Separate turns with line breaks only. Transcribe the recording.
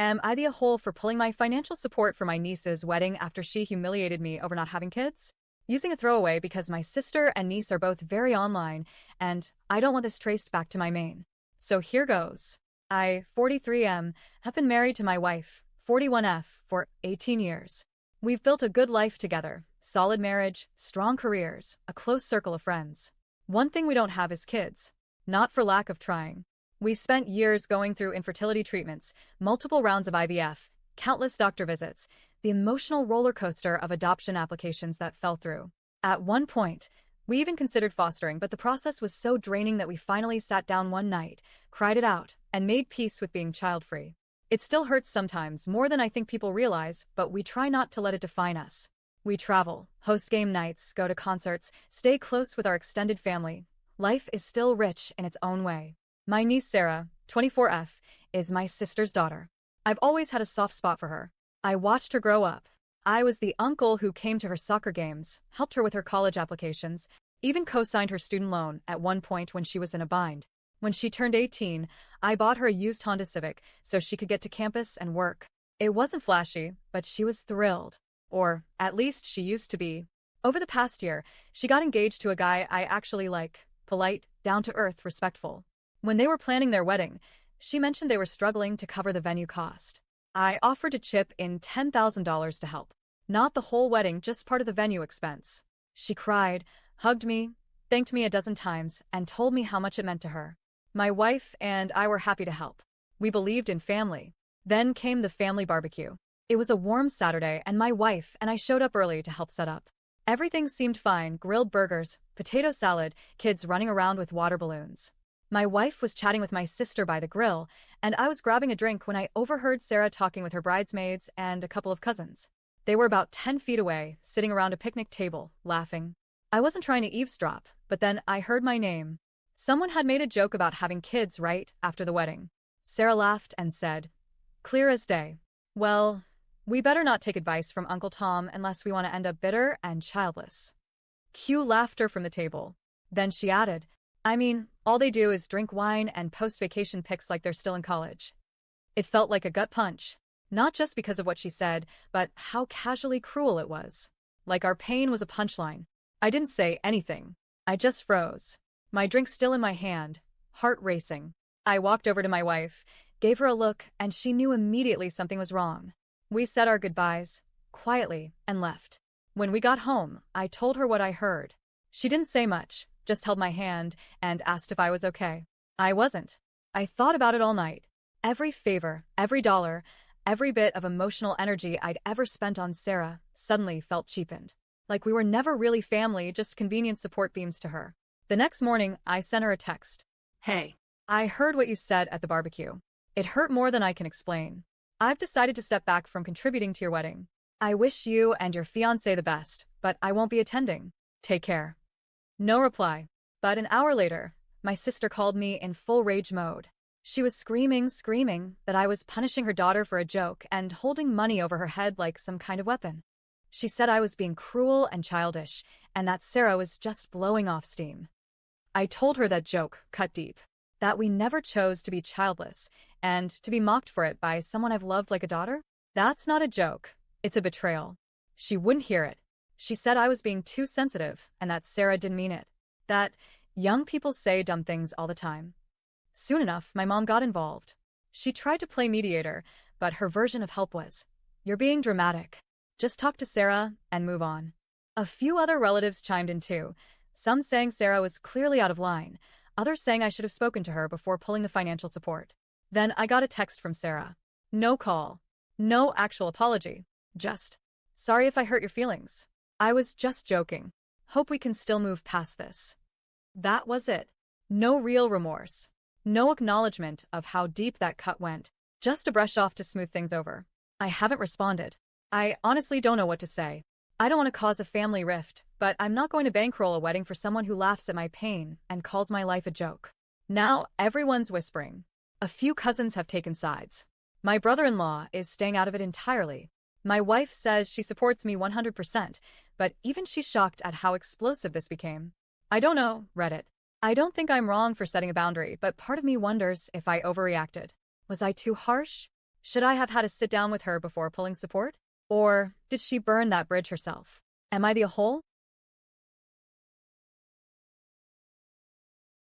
Am I the a-hole for pulling my financial support for my niece's wedding after she humiliated me over not having kids? Using a throwaway because my sister and niece are both very online, and I don't want this traced back to my main. So here goes. I, 43M, have been married to my wife, 41F, for 18 years. We've built a good life together, solid marriage, strong careers, a close circle of friends. One thing we don't have is kids. Not for lack of trying. We spent years going through infertility treatments, multiple rounds of IVF, countless doctor visits, the emotional roller coaster of adoption applications that fell through. At one point, we even considered fostering, but the process was so draining that we finally sat down one night, cried it out, and made peace with being child-free. It still hurts sometimes, more than I think people realize, but we try not to let it define us. We travel, host game nights, go to concerts, stay close with our extended family. Life is still rich in its own way. My niece Sarah, 24F, is my sister's daughter. I've always had a soft spot for her. I watched her grow up. I was the uncle who came to her soccer games, helped her with her college applications, even co-signed her student loan at one point when she was in a bind. When she turned 18, I bought her a used Honda Civic so she could get to campus and work. It wasn't flashy, but she was thrilled. Or, at least she used to be. Over the past year, she got engaged to a guy I actually like. Polite, down-to-earth, respectful. When they were planning their wedding, she mentioned they were struggling to cover the venue cost. I offered to chip in $10,000 to help. Not the whole wedding, just part of the venue expense. She cried, hugged me, thanked me a dozen times, and told me how much it meant to her. My wife and I were happy to help. We believed in family. Then came the family barbecue. It was a warm Saturday, and my wife and I showed up early to help set up. Everything seemed fine: grilled burgers, potato salad, kids running around with water balloons. My wife was chatting with my sister by the grill, and I was grabbing a drink when I overheard Sarah talking with her bridesmaids and a couple of cousins. They were about 10 feet away, sitting around a picnic table, laughing. I wasn't trying to eavesdrop, but then I heard my name. Someone had made a joke about having kids right after the wedding. Sarah laughed and said, "Clear as day. Well, we better not take advice from Uncle Tom unless we want to end up bitter and childless." Cue laughter from the table. Then she added, "I mean, all they do is drink wine and post vacation pics like they're still in college." It felt like a gut punch. Not just because of what she said, but how casually cruel it was. Like our pain was a punchline. I didn't say anything. I just froze. My drink still in my hand, heart racing. I walked over to my wife, gave her a look, and she knew immediately something was wrong. We said our goodbyes, quietly, and left. When we got home, I told her what I heard. She didn't say much, just held my hand and asked if I was okay. I wasn't. I thought about it all night. Every favor, every dollar, every bit of emotional energy I'd ever spent on Sarah suddenly felt cheapened. Like we were never really family, just convenient support beams to her. The next morning, I sent her a text. "Hey, I heard what you said at the barbecue. It hurt more than I can explain. I've decided to step back from contributing to your wedding. I wish you and your fiancé the best, but I won't be attending. Take care." No reply. But an hour later, my sister called me in full rage mode. She was screaming that I was punishing her daughter for a joke and holding money over her head like some kind of weapon. She said I was being cruel and childish, and that Sarah was just blowing off steam. I told her that joke cut deep. That we never chose to be childless, and to be mocked for it by someone I've loved like a daughter? That's not a joke. It's a betrayal. She wouldn't hear it. She said I was being too sensitive, and that Sarah didn't mean it. That young people say dumb things all the time. Soon enough, my mom got involved. She tried to play mediator, but her version of help was, "You're being dramatic. Just talk to Sarah and move on." A few other relatives chimed in too, some saying Sarah was clearly out of line, others saying I should have spoken to her before pulling the financial support. Then I got a text from Sarah. No call. No actual apology. Just, "Sorry if I hurt your feelings. I was just joking. Hope we can still move past this." That was it. No real remorse. No acknowledgement of how deep that cut went. Just a brush off to smooth things over. I haven't responded. I honestly don't know what to say. I don't want to cause a family rift, but I'm not going to bankroll a wedding for someone who laughs at my pain and calls my life a joke. Now everyone's whispering. A few cousins have taken sides. My brother-in-law is staying out of it entirely. My wife says she supports me 100%, but even she's shocked at how explosive this became. I don't know, Reddit. I don't think I'm wrong for setting a boundary, but part of me wonders if I overreacted. Was I too harsh? Should I have had a sit down with her before pulling support? Or did she burn that bridge herself? Am I the a hole?